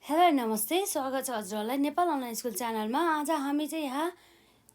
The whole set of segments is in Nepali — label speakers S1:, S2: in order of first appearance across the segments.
S1: हेलो नमस्ते, स्वागत छ हजुरहरूलाई नेपाल अनलाइन स्कुल च्यानलमा। आज हामी चाहिँ यहाँ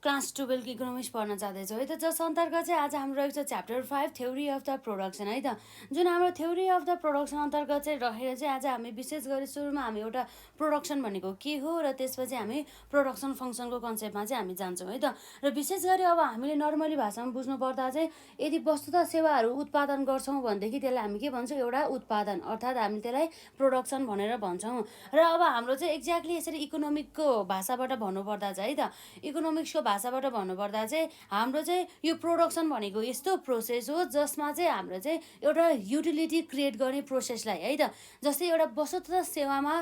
S1: क्लास 12 इकोनोमिक्स पढ्न जाँदैछौँ है त। जस अन्तर्गत चाहिँ आज हाम्रो रहेको छ chapter 5 theory of the production है त। जुन हाम्रो थ्योरी अफ द प्रोडक्सन अन्तर्गत चाहिँ रहेर चाहिँ आज हामी विशेष गरी सुरुमा हामी एउटा प्रोडक्सन भनेको के हो र त्यसपछि हामी प्रोडक्सन फङ्सनको कन्सेप्टमा चाहिँ हामी जान्छौँ है त। र विशेष गरी अब हामीले नर्मली भाषामा बुझ्नु पर्दा चाहिँ यदि वस्तु तथा सेवाहरू उत्पादन गर्छौँ भनेदेखि त्यसलाई हामी के भन्छौँ, एउटा उत्पादन, अर्थात् हामी त्यसलाई प्रोडक्सन भनेर भन्छौँ। र अब हाम्रो चाहिँ एक्ज्याक्टली यसरी इकोनोमिकको भाषाबाट भन्नुपर्दा चाहिँ है त, इकोनोमिक्सको भाषाबाट भन्नुपर्दा चाहिँ हाम्रो चाहिँ यो प्रोडक्सन भनेको यस्तो प्रोसेस हो जसमा चाहिँ हाम्रो चाहिँ एउटा युटिलिटी क्रिएट गर्ने प्रोसेसलाई है त, जस्तै एउटा वस्तु तथा सेवामा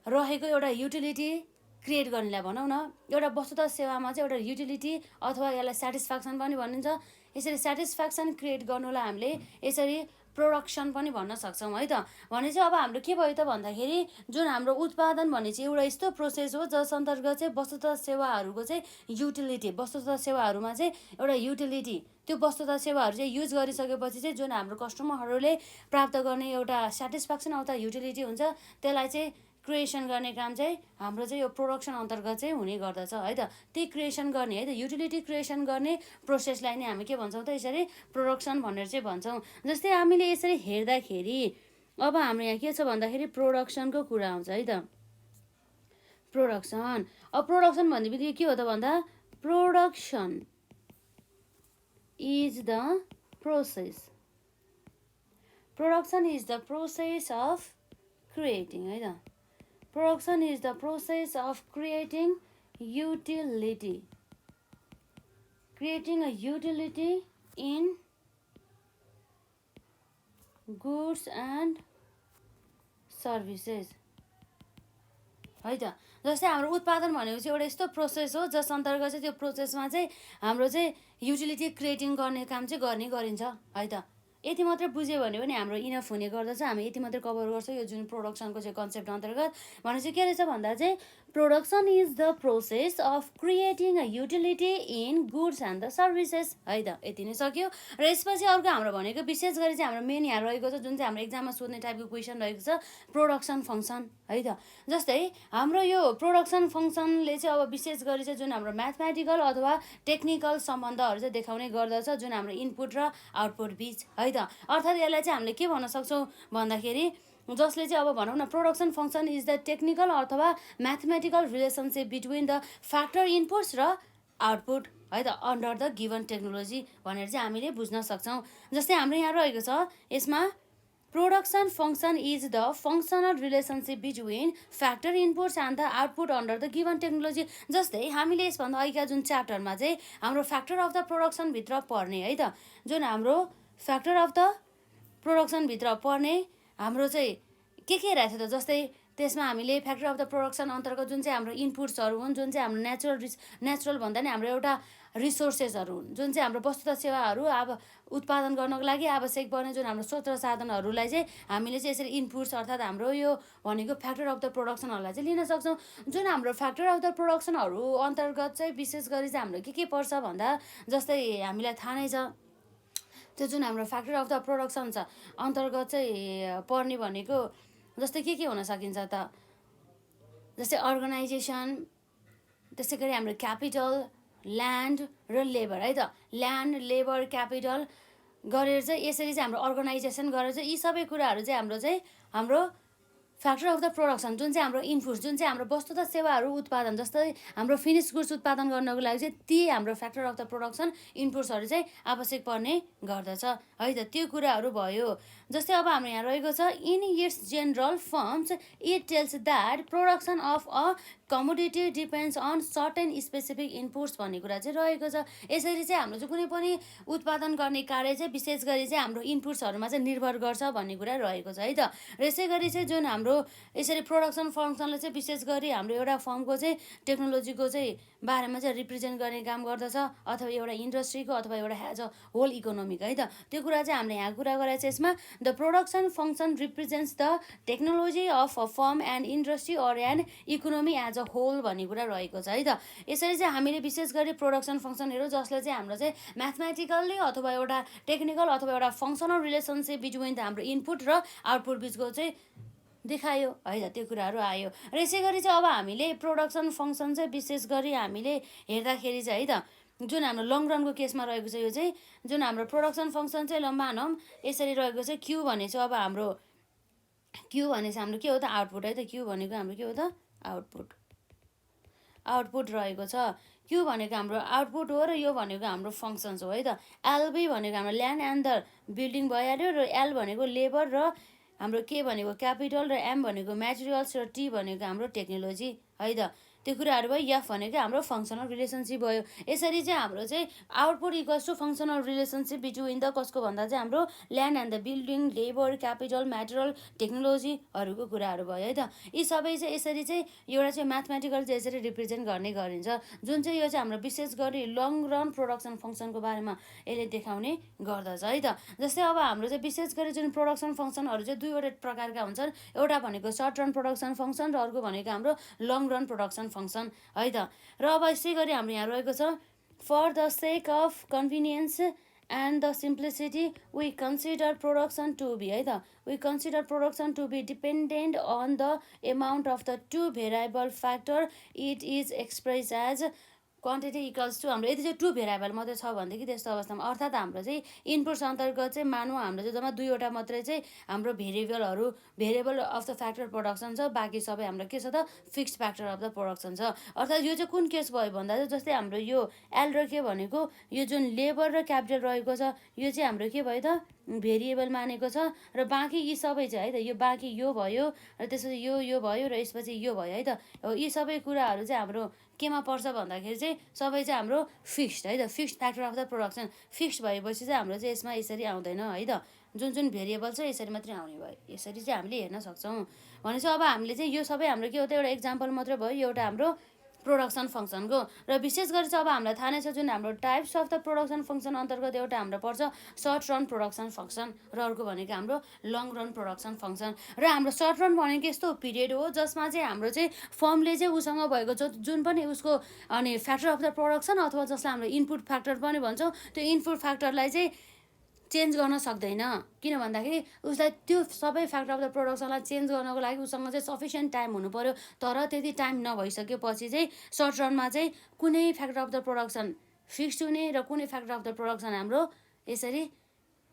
S1: रहेको एउटा युटिलिटी क्रिएट गर्नेलाई भनौँ न, एउटा वस्तु तथा सेवामा चाहिँ एउटा युटिलिटी अथवा यसलाई सेटिस्फ्याक्सन पनि भनिन्छ। यसरी सेटिस्फ्याक्सन क्रिएट गर्नुलाई हामीले यसरी प्रोडक्सन पनि भन्न सक्छौँ है त। भने चाहिँ अब हाम्रो के भयो त भन्दाखेरि जुन हाम्रो उत्पादन भन्ने चाहिँ एउटा यस्तो प्रोसेस हो जस अन्तर्गत चाहिँ वस्तु तथा सेवाहरूको चाहिँ युटिलिटी, वस्तु तथा सेवाहरूमा चाहिँ एउटा युटिलिटी, त्यो वस्तु तथा सेवाहरू चाहिँ युज गरिसकेपछि चाहिँ जुन हाम्रो कस्टमरहरूले प्राप्त गर्ने एउटा सेटिस्फ्याक्सन अथवा युटिलिटी हुन्छ त्यसलाई चाहिँ क्रिएसन गर्ने काम चाहिँ हाम्रो चाहिँ यो प्रोडक्सन अन्तर्गत चाहिँ हुने गर्दछ है त। त्यही क्रिएसन गर्ने है त, युटिलिटी क्रिएसन गर्ने प्रोसेसलाई नै हामी के भन्छौँ त, यसरी प्रोडक्सन भनेर चाहिँ भन्छौँ। जस्तै हामीले यसरी हेर्दाखेरि अब हाम्रो यहाँ के छ भन्दाखेरि प्रोडक्सनको कुरा आउँछ है त। प्रोडक्सन, अब प्रोडक्सन भन्ने बित्तिकै के हो त भन्दा production is the process, production is the process of creating है त। Production is the process of creating utility. Creating a utility in goods and services. है त। जस्तै हाम्रो उत्पादन भनेको चाहिँ एउटा यस्तो प्रोसेस हो जस अन्तर्गत चाहिँ त्यो प्रोसेसमा चाहिँ हाम्रो चाहिँ युटिलिटी क्रिएटिङ गर्ने काम चाहिँ गरिन्छ है त। यति मात्रै बुझ्यो भने पनि हाम्रो इनफ हुने गर्दछ। हामी यति मात्रै कभर गर्छौँ यो जुन प्रोडक्सनको चाहिँ कन्सेप्ट अन्तर्गत। भने चाहिँ के रहेछ भन्दा चाहिँ production is the process of creating a utility in goods and the services है त। यति नै सक्यो। र यसपछि अर्को हाम्रो भनेको विशेष गरी चाहिँ हाम्रो मेन यहाँ रहेको छ जुन चाहिँ हाम्रो एक्जाममा सोध्ने टाइपको क्वेसन रहेको छ, प्रोडक्सन फङ्सन है त। जस्तै हाम्रो यो प्रोडक्सन फङ्सनले चाहिँ अब विशेष गरी चाहिँ जुन हाम्रो म्याथमेटिकल अथवा टेक्निकल सम्बन्धहरू चाहिँ देखाउने गर्दछ जुन हाम्रो इनपुट र आउटपुट बिच है त। अर्थात् यसलाई चाहिँ हामीले के भन्न सक्छौँ भन्दाखेरि जसले चाहिँ अब भनौँ न production function is the technical अथवा mathematical relationship between the factor inputs र आउटपुट है त अन्डर द गिभन टेक्नोलोजी भनेर चाहिँ हामीले बुझ्न सक्छौँ। जस्तै हाम्रो यहाँ रहेको छ यसमा production function is the functional relationship between factor inputs and the output under the given technology. जस्तै हामीले यसभन्दा अघिका जुन च्याप्टरमा चाहिँ हाम्रो फ्याक्टर अफ द प्रोडक्सनभित्र पर्ने है त, जुन हाम्रो फ्याक्टर अफ द प्रोडक्सनभित्र पर्ने हाम्रो चाहिँ के रहेछ त, जस्तै त्यसमा हामीले फ्याक्टर अफ द प्रोडक्सन अन्तर्गत जुन चाहिँ हाम्रो इनपुट्सहरू हुन्, जुन चाहिँ हाम्रो नेचुरल भन्दा नि हाम्रो एउटा रिसोर्सेसहरू हुन्, जुन चाहिँ हाम्रो वस्तु तथा सेवाहरू अब उत्पादन गर्नको लागि आवश्यक पर्ने जुन हाम्रो स्रोत र साधनहरूलाई चाहिँ हामीले चाहिँ यसरी इनपुट्स अर्थात् हाम्रो यो भनेको फ्याक्टर अफ द प्रोडक्सनहरूलाई चाहिँ लिन सक्छौँ। जुन हाम्रो फ्याक्टर अफ द प्रोडक्सनहरू अन्तर्गत चाहिँ विशेष गरी चाहिँ हाम्रो के पर्छ भन्दा जस्तै हामीलाई थाहा नै छ त्यो जुन हाम्रो फ्याक्टर अफ द प्रोडक्सन छ अन्तर्गत चाहिँ पर्ने भनेको जस्तै के हुन सकिन्छ त, जस्तै अर्गनाइजेसन, त्यसै गरी हाम्रो क्यापिटल, ल्यान्ड र लेबर है त। ल्यान्ड, लेबर, क्यापिटल गरेर चाहिँ यसरी चाहिँ हाम्रो अर्गनाइजेसन गरेर चाहिँ यी सबै कुराहरू चाहिँ हाम्रो फ्याक्टर अफ द प्रोडक्सन जुन चाहिँ हाम्रो इनपुट्स, जुन चाहिँ हाम्रो वस्तु तथा सेवाहरू उत्पादन, जस्तै हाम्रो फिनिस गुड्स उत्पादन गर्नको लागि चाहिँ ती हाम्रो फ्याक्टर अफ द प्रोडक्सन इनपुट्सहरू चाहिँ आवश्यक पर्ने गर्दछ है त। त्यो कुराहरू भयो। जस्तै अब हाम्रो यहाँ रहेको छ in its general forms it tells that production of a commodity depends on certain specific inputs भन्ने कुरा चाहिँ रहेको छ। यसरी चाहिँ हाम्रो चाहिँ कुनै पनि उत्पादन गर्ने कार्य चाहिँ विशेष गरी चाहिँ हाम्रो इनपुट्सहरूमा चाहिँ निर्भर गर्छ भन्ने कुरा रहेको छ है त। र यसै गरी चाहिँ जुन हाम्रो यसरी प्रोडक्सन फङ्सनले चाहिँ विशेष गरी हाम्रो एउटा फर्मको चाहिँ टेक्नोलोजीको चाहिँ बारेमा चाहिँ रिप्रेजेन्ट गर्ने काम गर्दछ अथवा एउटा इन्डस्ट्रीको अथवा एउटा एज अ होल इकोनोमिक है त। त्यो कुरा चाहिँ हामीले यहाँ कुरा गरेको छ। यसमा the production function represents the technology of a firm and industry or an economy as a whole भन्ने कुरा रहेको छ है त। यसरी चाहिँ हामीले विशेष गरी प्रोडक्सन फङ्सनहरू जसले चाहिँ हाम्रो चाहिँ म्याथमेटिकल्ली अथवा एउटा टेक्निकल अथवा एउटा फङ्सनल रिलेसनसिप बिट्विन द हाम्रो इनपुट र आउटपुट बिचको चाहिँ देखायो है त, त्यो कुराहरू आयो। र यसै गरी चाहिँ अब हामीले प्रोडक्सन फङ्सन चाहिँ विशेष गरी हामीले हेर्दाखेरि चाहिँ है त, जुन हाम्रो लङ रनको केसमा रहेको छ, यो चाहिँ जुन हाम्रो प्रोडक्सन फङ्सन चाहिँ ल मानौँ यसरी रहेको छ। क्यु भने चाहिँ अब हाम्रो क्यु भने चाहिँ हाम्रो के हो त, आउटपुट है त। क्यु भनेको हाम्रो के हो त, आउटपुट रहेको छ। क्यु भनेको हाम्रो आउटपुट हो र यो भनेको हाम्रो फङ्सन्स हो है त। एलबी भनेको हाम्रो ल्यान्ड एन्ड द बिल्डिङ भइहाल्यो, र एल भनेको लेबर, र हाम्रो के भनेको क्यापिटल, र एम भनेको मेटेरियल्स, र टी भनेको हाम्रो टेक्नोलोजी है त। त्यो कुराहरू भयो। एफ भनेको हाम्रो फङ्सनल रिलेसनसिप भयो। यसरी चाहिँ हाम्रो चाहिँ output equals to functional relationship between the कसको भन्दा चाहिँ हाम्रो land and the building, labour, capital, material, टेक्नोलोजीहरूको कुराहरू भयो है त। यी सबै चाहिँ यसरी चाहिँ एउटा चाहिँ म्याथमेटिकल चाहिँ यसरी रिप्रेजेन्ट गर्ने गरिन्छ, जुन चाहिँ यो चाहिँ हाम्रो विशेष गरी लङ रन प्रोडक्सन फङ्सनको बारेमा यसले देखाउने गर्दछ है त। जस्तै अब हाम्रो चाहिँ विशेष गरी जुन प्रोडक्सन फङ्सनहरू चाहिँ दुईवटा प्रकारका हुन्छन्। एउटा भनेको सर्ट रन प्रोडक्सन फङ्सन, र अर्को भनेको हाम्रो लङ रन प्रोडक्सन फङ्सन है त। र अब यसै गरी हाम्रो यहाँ रहेको छ, for the sake of convenience and the simplicity we consider production to be है त। We consider production to be dependent on the amount of the two variable factor it is express as quantity equals to हाम्रो यदि चाहिँ टु भेरिएबल मात्रै छ भनेदेखि त्यस्तो अवस्थामा, अर्थात् हाम्रो चाहिँ इनपुट्स अन्तर्गत चाहिँ मानौँ हाम्रो चाहिँ जम्मा दुईवटा मात्रै चाहिँ हाम्रो variable of the factor production छ, बाँकी सबै हाम्रो के छ त, fixed factor of the production छ। अर्थात् यो चाहिँ कुन केस भयो भन्दा चाहिँ जस्तै हाम्रो यो एल र के भनेको यो जुन लेबर र क्यापिटल रहेको छ, यो चाहिँ हाम्रो के भयो त, भेरिएबल मानेको छ, र बाँकी यी सबै चाहिँ है त, यो बाँकी यो भयो, र त्यसपछि यो भयो, र यसपछि यो भयो है त। यी सबै कुराहरू चाहिँ हाम्रो केमा पर्छ भन्दाखेरि चाहिँ सबै चाहिँ हाम्रो फिक्स्ड है त, fixed factor of the production. Fixed भएपछि चाहिँ हाम्रो चाहिँ यसमा यसरी आउँदैन है त, जुन भेरिएबल छ यसरी मात्रै आउने भयो। यसरी चाहिँ हामीले हेर्न सक्छौँ। भनेपछि अब हामीले चाहिँ यो सबै हाम्रो के हो त, एउटा इक्जाम्पल मात्रै भयो, एउटा हाम्रो प्रोडक्सन फङ्सनको। र विशेष गरी चाहिँ अब हामीलाई थाहा नै छ जुन हाम्रो types of the production function अन्तर्गत एउटा हाम्रो पर्छ सर्ट रन प्रोडक्सन फङ्सन, र अर्को भनेको हाम्रो लङ रन प्रोडक्सन फङ्सन। र हाम्रो सर्ट रन भनेको यस्तो पिरियड हो जसमा चाहिँ हाम्रो चाहिँ फर्मले चाहिँ उसँग भएको जुन पनि उसको अनि फ्याक्टर अफ द प्रोडक्सन, अथवा जसलाई हामीले इनपुट फ्याक्टर पनि भन्छौँ, त्यो इनपुट फ्याक्टरलाई चाहिँ चेन्ज गर्न सक्दैन। किन भन्दाखेरि उसलाई त्यो सबै फ्याक्टर अफ द प्रोडक्सनलाई चेन्ज गर्नको लागि उसँग चाहिँ सफिसियन्ट टाइम हुनु पऱ्यो। तर त्यति टाइम नभइसकेपछि चाहिँ सर्ट रनमा चाहिँ कुनै factor of the production fixed हुने र कुनै फ्याक्टर अफ द प्रोडक्सन हाम्रो यसरी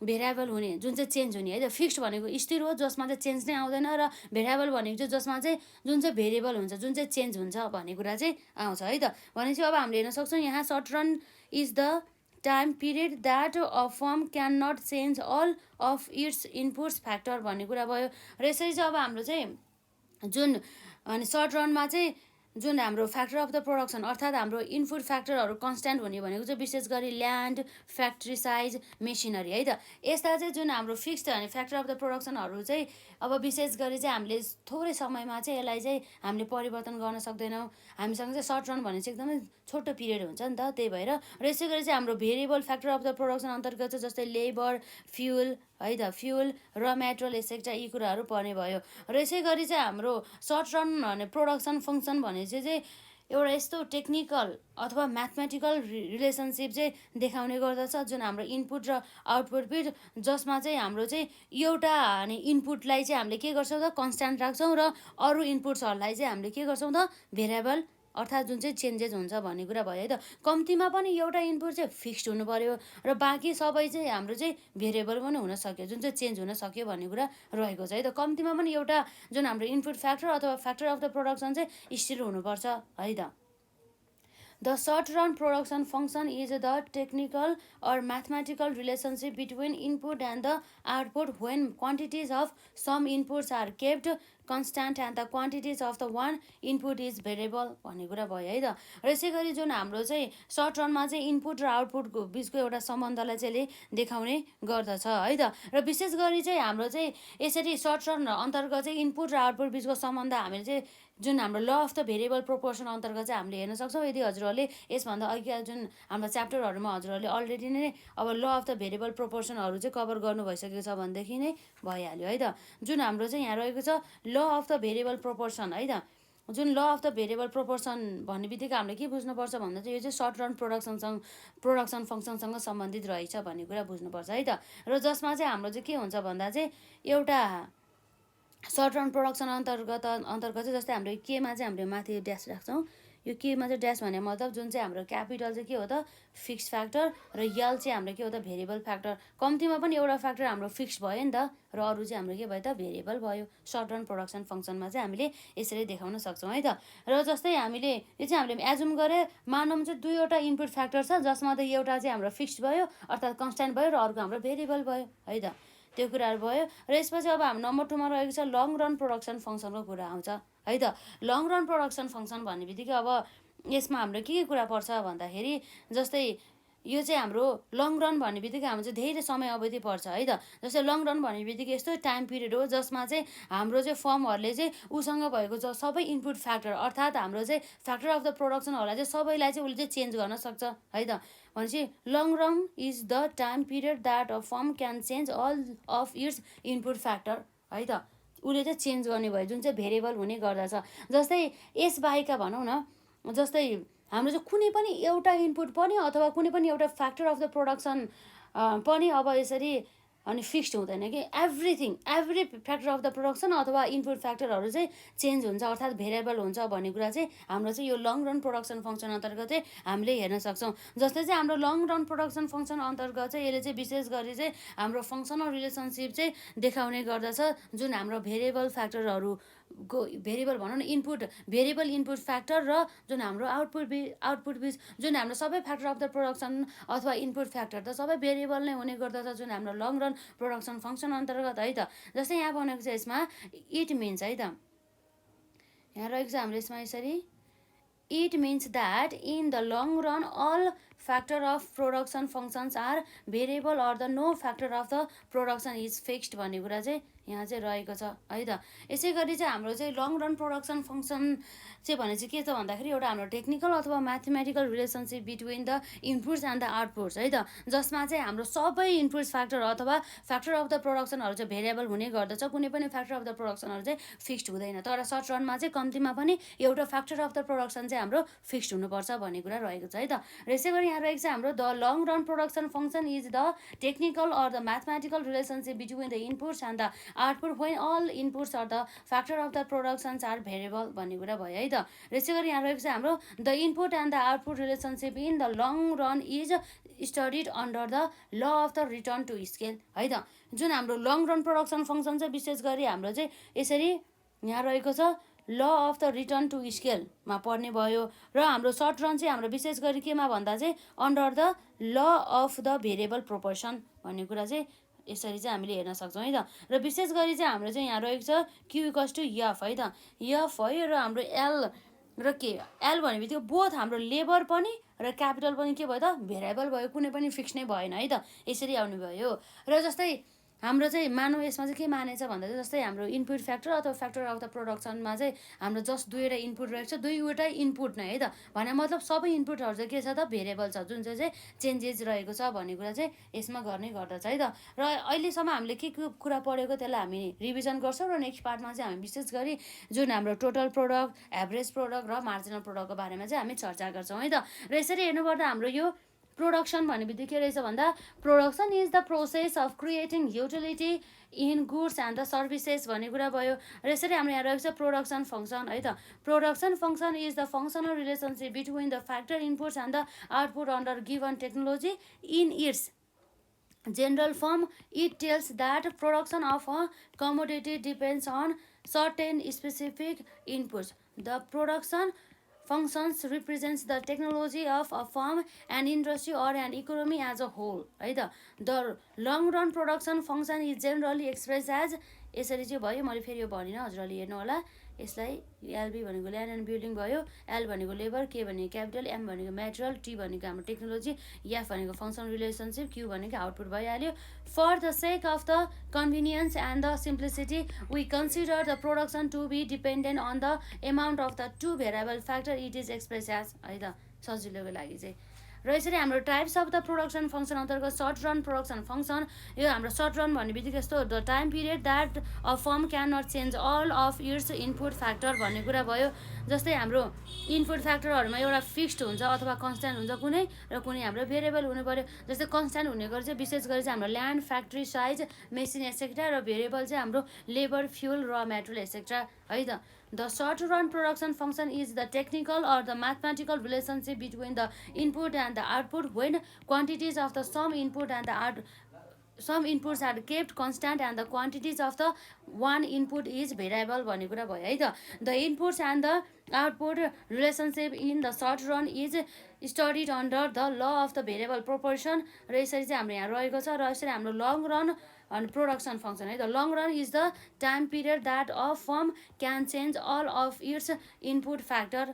S1: भेरिएबल हुने, जुन चाहिँ चेन्ज हुने है त। फिक्स्ड भनेको स्थिर हो जसमा चाहिँ चेन्ज नै आउँदैन, र भेरिएबल भनेको चाहिँ जसमा चाहिँ जुन चाहिँ भेरिएबल हुन्छ, जुन चाहिँ चेन्ज हुन्छ भन्ने कुरा चाहिँ आउँछ है त। भनेपछि अब हामीले हेर्न सक्छौँ यहाँ short run is the time period that a firm can not change all of its inputs factor भन्ने कुरा भयो। र यसरी चाहिँ अब हाम्रो चाहिँ जुन अनि सर्ट रनमा चाहिँ जुन हाम्रो फ्याक्टर अफ द प्रोडक्सन अर्थात् हाम्रो इनपुट फ्याक्टरहरू कन्स्ट्यान्ट हुने भनेको चाहिँ विशेष गरी ल्यान्ड, फ्याक्ट्री साइज, मेसिनरी है त। यस्ता चाहिँ जुन हाम्रो फिक्स्ड अनि फ्याक्टर अफ द प्रोडक्सनहरू चाहिँ अब विशेष गरी चाहिँ हामीले थोरै समयमा चाहिँ यसलाई चाहिँ हामीले परिवर्तन गर्न सक्दैनौँ। हामीसँग चाहिँ सर्ट रन भने चाहिँ एकदमै छोटो पिरियड हुन्छ नि त, त्यही भएर। र यसै गरी चाहिँ हाम्रो variable factor of the production अन्तर्गत चाहिँ जस्तै लेबर, फ्युल है त, फ्युल, र मेटेरियल एक्सेट्रा यी कुराहरू पर्ने भयो। र यसै गरी चाहिँ हाम्रो सर्ट रन भने प्रोडक्सन फङ्सन भने चाहिँ एउटा यस्तो टेक्निकल अथवा म्याथमेटिकल रिलेसनसिप चाहिँ देखाउने गर्दछ जुन हाम्रो इनपुट र आउटपुट बिट, जसमा चाहिँ हाम्रो चाहिँ एउटा अनि इनपुटलाई चाहिँ हामीले के गर्छौँ त, कन्स्ट्यान्ट राख्छौँ, र अरू इनपुट्सहरूलाई चाहिँ हामीले के गर्छौँ त, भेरिएबल अर्थात् जुन चाहिँ चेन्जेस हुन्छ भन्ने कुरा भयो है त। कम्तीमा पनि एउटा इनपुट चाहिँ फिक्स्ड हुनु पऱ्यो, र बाँकी सबै चाहिँ हाम्रो चाहिँ भेरिएबल पनि हुन सक्यो, जुन चाहिँ चेन्ज हुन सक्यो भन्ने कुरा रहेको छ है त। कम्तीमा पनि एउटा जुन हाम्रो इनपुट फ्याक्टर अथवा फ्याक्टर अफ द प्रोडक्सन चाहिँ स्थिर हुनुपर्छ है त। The short run production function is the technical or mathematical relationship between input and the output when quantities of some inputs are kept constant and the quantities of the one input is variable भन्ने कुरा भयो है त। र यसै गरी जुन हाम्रो चाहिँ सर्ट रनमा चाहिँ इनपुट र आउटपुटको बिचको एउटा सम्बन्धलाई चाहिँ यसले देखाउने गर्दछ है त। र विशेष गरी चाहिँ हाम्रो चाहिँ यसरी सर्ट रन अन्तर्गत चाहिँ इनपुट र आउटपुट बिचको सम्बन्ध हामीले चाहिँ जुन हाम्रो ल अफ द भेरिएबल प्रोपोर्सन अन्तर्गत चाहिँ हामीले हेर्न सक्छौँ। यदि हजुरहरूले यसभन्दा अघि जुन हाम्रो च्याप्टरहरूमा हजुरहरूले अलरेडी नै अब ल अफ द भेरिएबल प्रोपोर्सनहरू चाहिँ कभर गर्नु भइसकेको छ भनेदेखि नै भइहाल्यो है त। जुन हाम्रो चाहिँ यहाँ रहेको छ law of the variable proportion है त। जुन ल अफ द भेरिएबल प्रोपोर्सन भन्ने बित्तिकै हामीले के बुझ्नुपर्छ भन्दा चाहिँ यो चाहिँ सर्ट रन प्रोडक्सन फङ्सनसँग सम्बन्धित रहेछ भन्ने कुरा बुझ्नुपर्छ है त। र जसमा चाहिँ हाम्रो चाहिँ के हुन्छ भन्दा चाहिँ एउटा सर्ट रन प्रोडक्सन अन्तर्गत चाहिँ जस्तै हाम्रो केमा चाहिँ हामीले माथि ड्यास राख्छौँ, यो केमा चाहिँ ड्यास भने मतलब जुन चाहिँ हाम्रो क्यापिटल चाहिँ के हो त फिक्स फ्याक्टर र यल चाहिँ हाम्रो के हो त भेरिएबल फ्याक्टर। कम्तीमा पनि एउटा फ्याक्टर हाम्रो फिक्स भयो नि त र अरू चाहिँ हाम्रो के भयो त भेरिएबल भयो। सर्ट रन प्रोडक्सन फङ्सनमा चाहिँ हामीले यसरी देखाउन सक्छौँ है त। र जस्तै हामीले यो चाहिँ हामीले एजुम गरे मानौँ चाहिँ दुईवटा इनपुट फ्याक्टर छ जसमा त एउटा चाहिँ हाम्रो फिक्स भयो अर्थात् कन्स्ट्यान्ट भयो र अर्को हाम्रो भेरिएबल भयो है त। त्यो कुराहरू भयो र यसपछि अब हाम्रो नम्बर 2मा रहेको छ लङ रन प्रोडक्सन फङ्सनको कुरा आउँछ है त। लङ रन प्रोडक्सन फङ्सन भन्ने बित्तिकै अब यसमा हाम्रो के कुरा पर्छ भन्दाखेरि जस्तै यो चाहिँ हाम्रो लङ रन भन्ने बित्तिकै हाम्रो चाहिँ धेरै समय अवधि पर्छ है त। जस्तै लङ रन भन्ने बित्तिकै यस्तो टाइम पिरियड हो जसमा चाहिँ हाम्रो चाहिँ फर्महरूले चाहिँ उसँग भएको सबै इनपुट फ्याक्टर अर्थात् हाम्रो चाहिँ फ्याक्टर अफ द प्रोडक्सनहरूलाई चाहिँ सबैलाई चाहिँ उसले चाहिँ चेन्ज गर्न सक्छ है त। भनेपछि long run is the time period that a firm can change all of its input factor है त। उसले चाहिँ चेन्ज गर्ने भयो जुन चाहिँ भेरिएबल हुने गर्दछ। जस्तै यसबाहेक भनौँ न जस्तै हाम्रो चाहिँ कुनै पनि एउटा इनपुट पनि अथवा कुनै पनि एउटा फ्याक्टर अफ द प्रोडक्सन पनि अब यसरी अनि फिक्स्ड हुँदैन कि every factor of the production अथवा इनपुट फ्याक्टरहरू चाहिँ चेन्ज हुन्छ अर्थात् भेरिएबल हुन्छ भन्ने कुरा चाहिँ हाम्रो चाहिँ यो लङ रन प्रोडक्सन फङ्सन अन्तर्गत चाहिँ हामीले हेर्न सक्छौँ। जस्तै चाहिँ हाम्रो लङ रन प्रोडक्सन फङ्सन अन्तर्गत चाहिँ यसले चाहिँ विशेष गरी चाहिँ हाम्रो फङ्सनल रिलेसनसिप चाहिँ देखाउने गर्दछ जुन हाम्रो भेरिएबल फ्याक्टरहरू भेरिएबल भनौँ न इनपुट भेरिएबल इनपुट फ्याक्टर र जुन हाम्रो आउटपुट बिच जुन हाम्रो सबै फ्याक्टर अफ द प्रोडक्सन अथवा इनपुट फ्याक्टर त सबै भेरिएबल नै हुने गर्दछ जुन हाम्रो लङ रन प्रोडक्सन फङ्सन अन्तर्गत है त। जस्तै यहाँ भनेको छ यसमा इट मिन्स है त, यहाँ रहेको छ हाम्रो यसमा यसरी it means that in the long run all factor of production functions are variable or the no factor of the production is fixed भन्ने कुरा चाहिँ यहाँ चाहिँ रहेको छ है त। यसै गरी चाहिँ हाम्रो चाहिँ लङ रन प्रोडक्सन फङ्सन चाहिँ भने चाहिँ के छ भन्दाखेरि एउटा हाम्रो टेक्निकल अथवा mathematical relationship between the inputs and the outputs है त। जसमा चाहिँ हाम्रो सबै इनपुट्स फ्याक्टर अथवा फ्याक्टर अफ द प्रोडक्सनहरू चाहिँ भेरिएबल हुने गर्दछ, कुनै पनि फ्याक्टर अफ द प्रोडक्सनहरू चाहिँ फिक्स्ड हुँदैन। तर सर्ट रनमा चाहिँ कम्तीमा पनि एउटा फ्याक्टर अफ द प्रोडक्सन चाहिँ हाम्रो फिक्स्ड हुनुपर्छ भन्ने कुरा रहेको छ है त। र यसै गरी यहाँ रहेको छ हाम्रो the long run production function is the technical or the mathematical relationship between the inputs and the output when all inputs are the factor of the productions are variable भन्ने कुरा भयो है त। र यसै गरी यहाँ रहेको छ हाम्रो the input and the output relationship in the long run is studied under the law of the return to scale है त। जुन हाम्रो लङ रन प्रोडक्सन फङ्सन चाहिँ विशेष गरी हाम्रो चाहिँ यसरी यहाँ रहेको छ law of the return to स्केलमा पर्ने भयो र हाम्रो सर्ट रन चाहिँ हाम्रो विशेष गरी केमा भन्दा चाहिँ under the law of the variable proportion भन्ने कुरा चाहिँ यसरी चाहिँ हामीले हेर्न सक्छौँ है त। र विशेष गरी चाहिँ हाम्रो चाहिँ यहाँ रहेको छ Q=F है त। F है र हाम्रो L र के L भन्ने बित्तिकै बोथ हाम्रो लेबर पनि र क्यापिटल पनि के भयो त भेरिएबल भयो, कुनै पनि फिक्स नै भएन है त। यसरी आउने भयो र जस्तै हाम्रो चाहिँ मानव यसमा चाहिँ के मानेछ भन्दा चाहिँ जस्तै हाम्रो इनपुट फ्याक्टर अथवा फ्याक्टर अफ द प्रोडक्सनमा चाहिँ हाम्रो जस्ट दुईवटा इनपुट रहेको छ, दुईवटै इनपुट नै है त भने मतलब सबै इनपुटहरू चाहिँ के छ त भेरिएबल छ जुन चाहिँ चेन्जेस रहेको छ भन्ने कुरा चाहिँ यसमा गर्ने गर्दछ है त। र अहिलेसम्म हामीले के कुरा पढेको त्यसलाई हामी रिभिजन गर्छौँ र नेक्स्ट पार्टमा चाहिँ हामी विशेष गरी जुन हाम्रो टोटल प्रोडक्ट, एभरेज प्रोडक्ट र मार्जिनल प्रोडक्टको बारेमा चाहिँ हामी चर्चा गर्छौँ है त। र यसरी हेर्नुपर्दा हाम्रो यो प्रोडक्सन भन्ने बित्तिकै के रहेछ भन्दा production is the process of creating utility in goods and the services भन्ने कुरा भयो। र यसरी हाम्रो यहाँ रहेको छ प्रोडक्सन फङ्सन है त। Production function is the functional relationship between the factor inputs and the output under given technology in its general form. It tells that production of a commodity depends on certain specific inputs. The production functions represents the technology of a firm, an industry or an economy as a whole है त। The long run production function is generally expressed as यसरी चाहिँ भयो। मैले फेरि यो भनिनँ, हजुरहरूले हेर्नु होला। यसलाई एलबी भनेको ल्यान्ड एन्ड बिल्डिङ भयो, एल भनेको लेबर, के भनेको क्यापिटल, एम भनेको मेटेरियल, टी भनेको हाम्रो टेक्नोलोजी, एफ भनेको फङ्सनल रिलेसनसिप, क्यू भनेको आउटपुट भइहाल्यो। For the sake of the convenience and the simplicity we consider the production to be dependent on the amount of the two variable factor it is express as है त, सजिलोको लागि चाहिँ। र यसरी हाम्रो types of the production function अन्तर्गत सर्ट रन प्रोडक्सन फङ्सन यो हाम्रो सर्ट रन भन्ने बित्तिकै यस्तो the time period that a firm can not change all of its input factor भन्ने कुरा भयो। जस्तै हाम्रो इनपुट फ्याक्टरहरूमा एउटा फिक्स्ड हुन्छ अथवा कन्सट्यान्ट हुन्छ कुनै र कुनै हाम्रो भेरिएबल हुनु पर्यो। जस्तै कन्सट्यान्ट हुने गरी चाहिँ विशेष गरी चाहिँ हाम्रो land factory size machine et cetera र भेरिएबल चाहिँ हाम्रो लेबर फ्युल र मेटेरियल एसेक्ट्रा है त। The short run production function is the technical or the mathematical relationship between the input and the output when quantities of the some inputs are kept constant and the quantities of the one input is variable भन्ने कुरा भयो है त। The inputs and the output relationship in the short run is studied under the law of the variable proportion र यसरी चाहिँ हाम्रो यहाँ रहेको छ। र यसरी हाम्रो long run and production function है त। Long run is the time period that a firm can change all of its input factor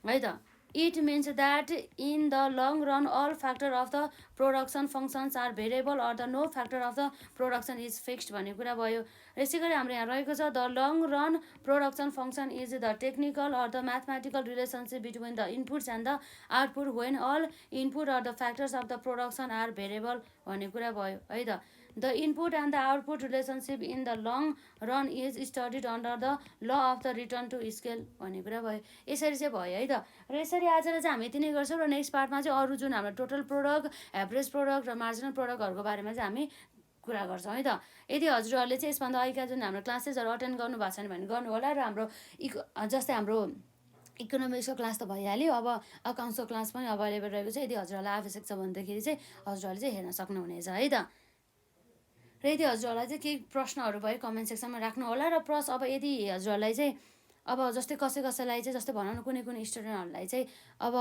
S1: है त। It means that in the long run all factor of the production functions are variable or the no factor of the production is fixed भन्ने कुरा भयो। यसै गरी हाम्रो यहाँ रहेको छ the long run production function is the technical or the mathematical relationship between the inputs and the output when all input or the factors of the production are variable भन्ने कुरा भयो है त। The input and the output relationship in the long run is studied under the law of the return to scale भन्ने कुरा भयो। यसरी चाहिँ भयो है त। र यसरी आजलाई चाहिँ हामी यति नै गर्छौँ र नेक्स्ट पार्टमा चाहिँ अरू जुन हाम्रो टोटल प्रोडक्ट एभरेज प्रोडक्ट र मार्जिनल प्रोडक्टहरूको बारेमा चाहिँ हामी कुरा गर्छौँ है त। यदि हजुरहरूले चाहिँ यसभन्दा अहिलेका जुन हाम्रो क्लासेसहरू अटेन्ड गर्नुभएको छैन भने गर्नु होला र हाम्रो जस्तै हाम्रो इकोनोमिक्सको क्लास त भइहाल्यो, अब अकाउन्ट्सको क्लास पनि अभाइलेबल रहेको छ। यदि हजुरहरूलाई आवश्यक छ भनेदेखि चाहिँ हजुरहरूले चाहिँ हेर्न सक्नुहुनेछ है त। र यदि हजुरहरूलाई चाहिँ केही प्रश्नहरू भयो कमेन्ट सेक्सनमा राख्नु होला। र प्लस अब यदि हजुरहरूलाई चाहिँ अब जस्तै कसैलाई चाहिँ जस्तै भनौँ न कुनै स्टुडेन्टहरूलाई चाहिँ अब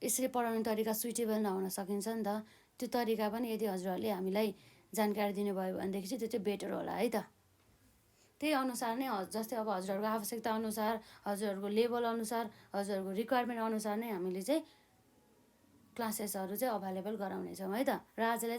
S1: यसरी पढाउने तरिका सुइटेबल नहुन सकिन्छ नि त। त्यो तरिका पनि यदि हजुरहरूले हामीलाई जानकारी दिनुभयो भनेदेखि चाहिँ त्यो चाहिँ बेटर होला है त। त्यही अनुसार नै जस्तै अब हजुरहरूको आवश्यकता अनुसार हजुरहरूको लेभल अनुसार हजुरहरूको रिक्वायरमेन्ट अनुसार नै हामीले चाहिँ क्लासेसहरू चाहिँ अभाइलेबल गराउनेछौँ है त। र आजलाई